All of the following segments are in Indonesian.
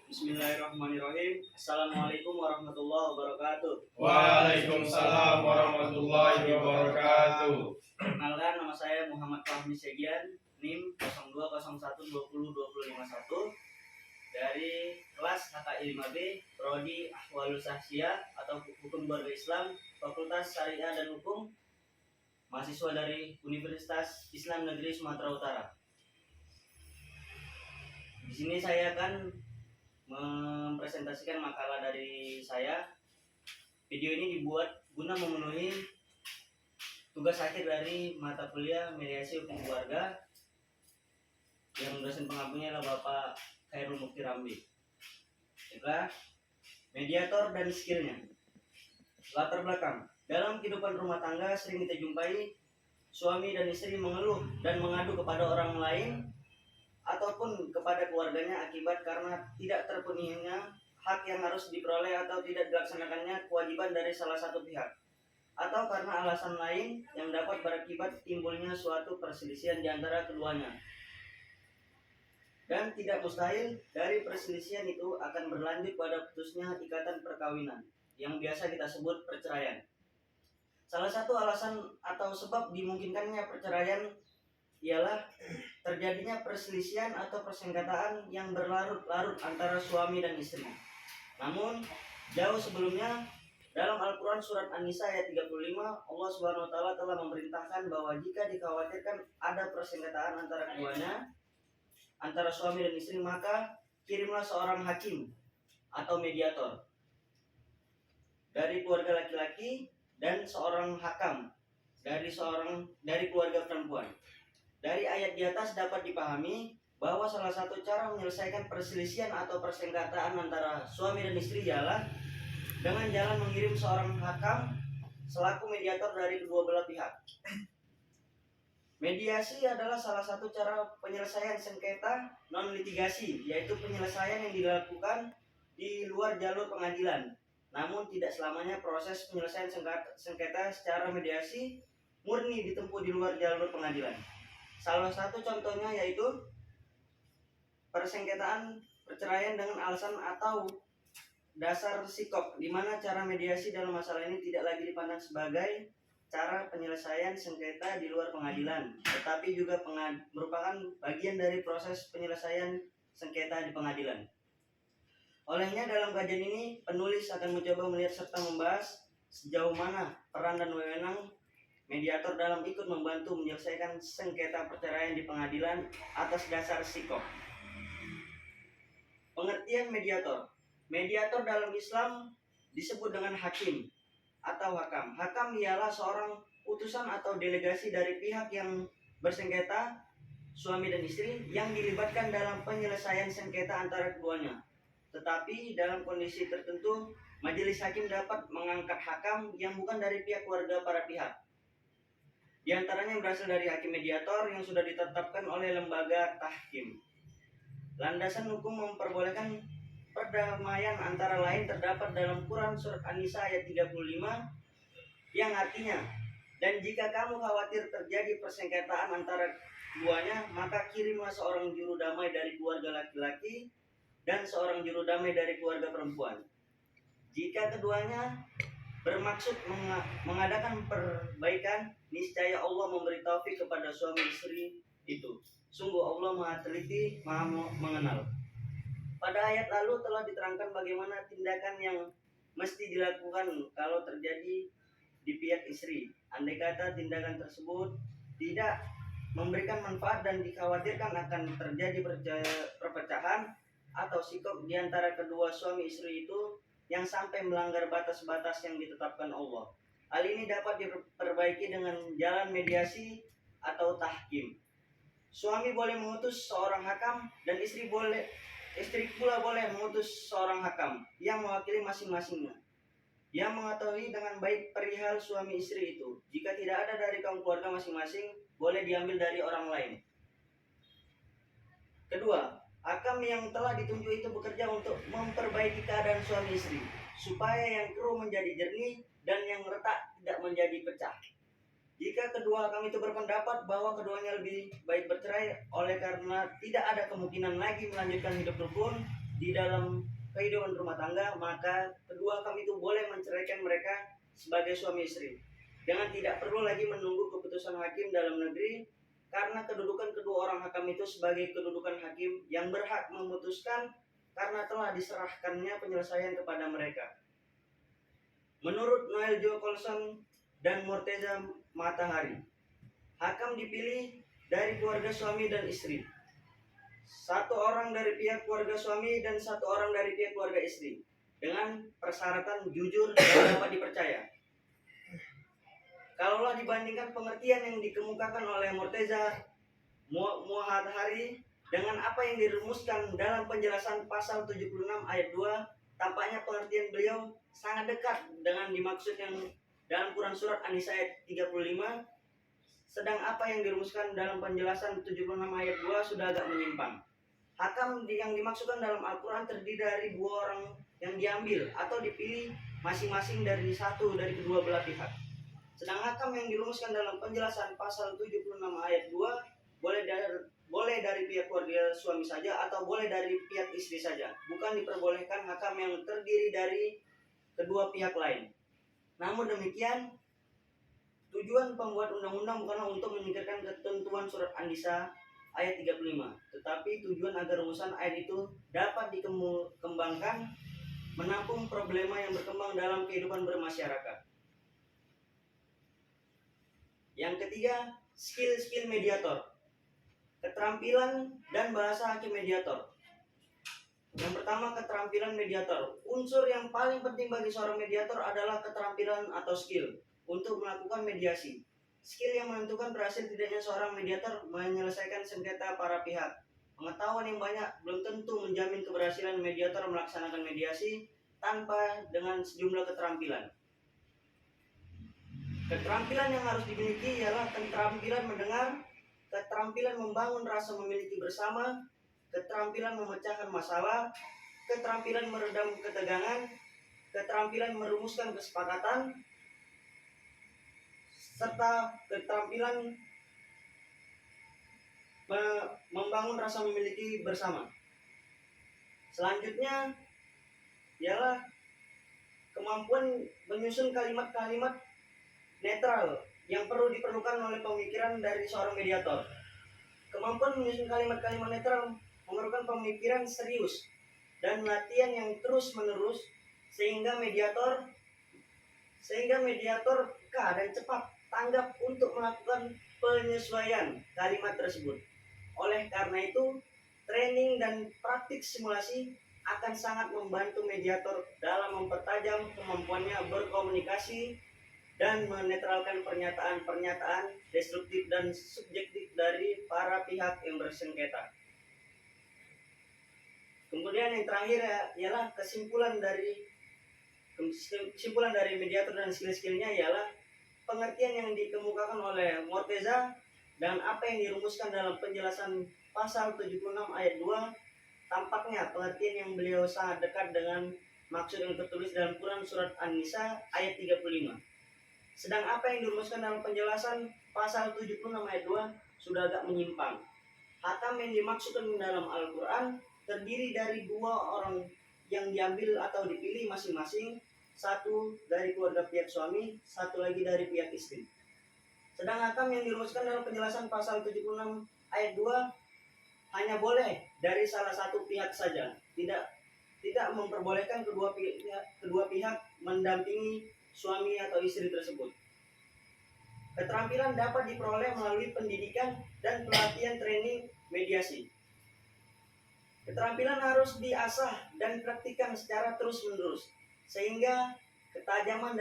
Bismillahirrahmanirrahim. Assalamualaikum warahmatullahi wabarakatuh. Waalaikumsalam warahmatullahi wabarakatuh. Perkenalkan, nama saya Muhammad Fahmi Segian, NIM 0201202051 dari kelas HKI 5B, Prodi Ahwalus Sahsiyah atau Hukum Keluarga Islam, Fakultas Syariah dan Hukum, mahasiswa dari Universitas Islam Negeri Sumatera Utara. Di sini saya akan mempresentasikan makalah dari saya. Video ini dibuat guna memenuhi tugas akhir dari mata kuliah Mediasi Hukum Keluarga yang dosen pengampunya adalah Bapak Khairul Mukti Ramli. Itulah mediator dan skillnya. Latar belakang: dalam kehidupan rumah tangga sering kita jumpai suami dan istri mengeluh dan mengadu kepada orang lain ataupun kepada keluarganya akibat karena tidak terpenuhinya hak yang harus diperoleh atau tidak dilaksanakannya kewajiban dari salah satu pihak, atau karena alasan lain yang dapat berakibat timbulnya suatu perselisihan di antara keduanya. Dan tidak mustahil dari perselisihan itu akan berlanjut pada putusnya ikatan perkawinan yang biasa kita sebut perceraian. Salah satu alasan atau sebab dimungkinkannya perceraian ialah terjadinya perselisihan atau persengketaan yang berlarut-larut antara suami dan istri. Namun, jauh sebelumnya, dalam Al-Quran Surat An-Nisa ayat 35, Allah Subhanahu wa Ta'ala telah memerintahkan bahwa jika dikhawatirkan ada persengketaan antara keduanya, antara suami dan istri, maka kirimlah seorang hakim atau mediator dari keluarga laki-laki dan seorang hakam dari keluarga perempuan. Dari ayat di atas dapat dipahami bahwa salah satu cara menyelesaikan perselisihan atau persengketaan antara suami dan istri ialah dengan jalan mengirim seorang hakam selaku mediator dari kedua belah pihak. Mediasi adalah salah satu cara penyelesaian sengketa non-litigasi, yaitu penyelesaian yang dilakukan di luar jalur pengadilan. Namun tidak selamanya proses penyelesaian sengketa secara mediasi murni ditempuh di luar jalur pengadilan. Salah satu contohnya yaitu persengketaan perceraian dengan alasan atau dasar sikop, di mana cara mediasi dalam masalah ini tidak lagi dipandang sebagai cara penyelesaian sengketa di luar pengadilan, tetapi juga merupakan bagian dari proses penyelesaian sengketa di pengadilan. Olehnya dalam kajian ini penulis akan mencoba melihat serta membahas sejauh mana peran dan wewenang mediator dalam ikut membantu menyelesaikan sengketa perceraian di pengadilan atas dasar sikop. Pengertian mediator. Mediator dalam Islam disebut dengan hakim atau hakam. Hakam ialah seorang utusan atau delegasi dari pihak yang bersengketa, suami dan istri, yang dilibatkan dalam penyelesaian sengketa antara keduanya. Tetapi dalam kondisi tertentu, majelis hakim dapat mengangkat hakam yang bukan dari pihak keluarga para pihak. Di antaranya yang berasal dari hakim mediator yang sudah ditetapkan oleh lembaga tahkim. Landasan hukum memperbolehkan perdamaian antara lain terdapat dalam Quran Surat An-Nisa ayat 35 yang artinya, dan jika kamu khawatir terjadi persengketaan antara keduanya, maka kirimlah seorang juru damai dari keluarga laki-laki dan seorang juru damai dari keluarga perempuan. Jika keduanya bermaksud mengadakan perbaikan, niscaya Allah memberi taufik kepada suami istri itu. Sungguh Allah Maha Teliti, Maha Mengenal. Pada ayat lalu telah diterangkan bagaimana tindakan yang mesti dilakukan kalau terjadi di pihak istri. Andai kata tindakan tersebut tidak memberikan manfaat dan dikhawatirkan akan terjadi perpecahan atau sikap di antara kedua suami istri itu yang sampai melanggar batas-batas yang ditetapkan Allah. Hal ini dapat diperbaiki dengan jalan mediasi atau tahkim. Suami boleh mengutus seorang hakam dan istri pula boleh mengutus seorang hakam yang mewakili masing-masingnya, yang mengetahui dengan baik perihal suami istri itu. Jika tidak ada dari kaum keluarga masing-masing, boleh diambil dari orang lain. Kedua, hakam yang telah ditunjuk itu bekerja untuk memperbaiki keadaan suami istri, supaya yang keruh menjadi jernih dan yang retak tidak menjadi pecah. Jika kedua hakam itu berpendapat bahwa keduanya lebih baik bercerai oleh karena tidak ada kemungkinan lagi melanjutkan hidup rukun, di dalam kehidupan rumah tangga, maka kedua hakam itu boleh menceraikan mereka sebagai suami istri dengan tidak perlu lagi menunggu keputusan hakim dalam negeri, karena kedudukan kedua orang hakam itu sebagai kedudukan hakim yang berhak memutuskan karena telah diserahkannya penyelesaian kepada mereka. Menurut Noel Jo Colson dan Morteza Matahari, hakam dipilih dari keluarga suami dan istri. Satu orang dari pihak keluarga suami dan satu orang dari pihak keluarga istri, dengan persyaratan jujur dan dapat dipercaya. Kalaulah dibandingkan pengertian yang dikemukakan oleh Morteza Matahari dengan apa yang dirumuskan dalam penjelasan pasal 76 ayat 2, tampaknya pengertian beliau sangat dekat dengan dimaksud yang dalam Quran surat An-Nisa ayat 35, sedang apa yang dirumuskan dalam penjelasan 76 ayat 2 sudah agak menyimpang. Hakam yang dimaksudkan dalam Al-Quran terdiri dari dua orang yang diambil atau dipilih masing-masing dari satu dari kedua belah pihak. Sedang hakam yang dirumuskan dalam penjelasan pasal 76 ayat 2 boleh dari pihak keluarga suami saja atau boleh dari pihak istri saja. Bukan diperbolehkan hakam yang terdiri dari kedua pihak lain. Namun demikian, tujuan pembuat undang-undang bukanlah untuk menyingkirkan ketentuan surat An-Nisa ayat 35, tetapi tujuan agar rumusan ayat itu dapat dikembangkan menampung problema yang berkembang dalam kehidupan bermasyarakat. Yang ketiga, skill mediator. Keterampilan dan bahasa hakim mediator. Yang pertama, keterampilan mediator. Unsur yang paling penting bagi seorang mediator adalah keterampilan atau skill untuk melakukan mediasi. Skill yang menentukan berhasil tidaknya seorang mediator menyelesaikan sengketa para pihak. Pengetahuan yang banyak belum tentu menjamin keberhasilan mediator melaksanakan mediasi tanpa dengan sejumlah keterampilan. Keterampilan yang harus dimiliki ialah keterampilan mendengar, keterampilan membangun rasa memiliki bersama, keterampilan memecahkan masalah, keterampilan meredam ketegangan, keterampilan merumuskan kesepakatan, serta keterampilan membangun rasa memiliki bersama. Selanjutnya ialah kemampuan menyusun kalimat-kalimat netral yang diperlukan oleh pemikiran dari seorang mediator. Kemampuan menyusun kalimat-kalimat netral memerlukan pemikiran serius dan latihan yang terus-menerus sehingga mediator peka dan cepat tanggap untuk melakukan penyesuaian kalimat tersebut. Oleh karena itu, training dan praktik simulasi akan sangat membantu mediator dalam mempertajam kemampuannya berkomunikasi dan menetralkan pernyataan-pernyataan destruktif dan subjektif dari para pihak yang bersengketa. Kemudian yang terakhir ialah kesimpulan dari mediator dan skill-skillnya ialah pengertian yang dikemukakan oleh Morteza dan apa yang dirumuskan dalam penjelasan pasal 76 ayat 2, tampaknya pengertian yang beliau sangat dekat dengan maksud yang tertulis dalam Quran surat An-Nisa ayat 35. Sedang apa yang dirumuskan dalam penjelasan pasal 76 ayat 2 sudah agak menyimpang. Hakam yang dimaksudkan dalam Al-Quran terdiri dari dua orang yang diambil atau dipilih masing-masing, satu dari keluarga pihak suami, satu lagi dari pihak istri. Sedang hakam yang dirumuskan dalam penjelasan pasal 76 ayat 2 hanya boleh dari salah satu pihak saja, tidak memperbolehkan kedua pihak mendampingi suami atau istri tersebut. Keterampilan dapat diperoleh melalui pendidikan dan pelatihan training mediasi. Keterampilan harus diasah dan praktikkan secara terus-menerus sehingga ketajaman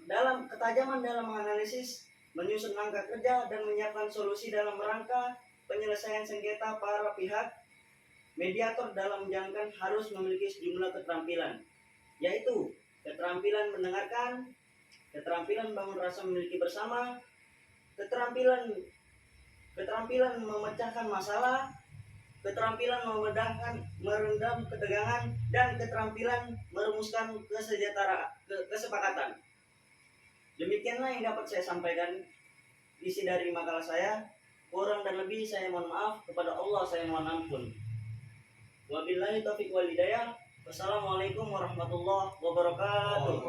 dalam menganalisis, menyusun langkah kerja dan menyiapkan solusi dalam rangka penyelesaian sengketa para pihak. Mediator dalam menjalankan harus memiliki sejumlah keterampilan, yaitu keterampilan mendengarkan, keterampilan membangun rasa memiliki bersama, keterampilan memecahkan masalah, keterampilan meredam ketegangan, dan keterampilan merumuskan kesepakatan. Demikianlah yang dapat saya sampaikan isi dari makalah saya. Kurang dan lebih saya mohon maaf, kepada Allah saya mohon ampun. Wabillahi taufiq wal hidayah. Wassalamualaikum warahmatullahi wabarakatuh.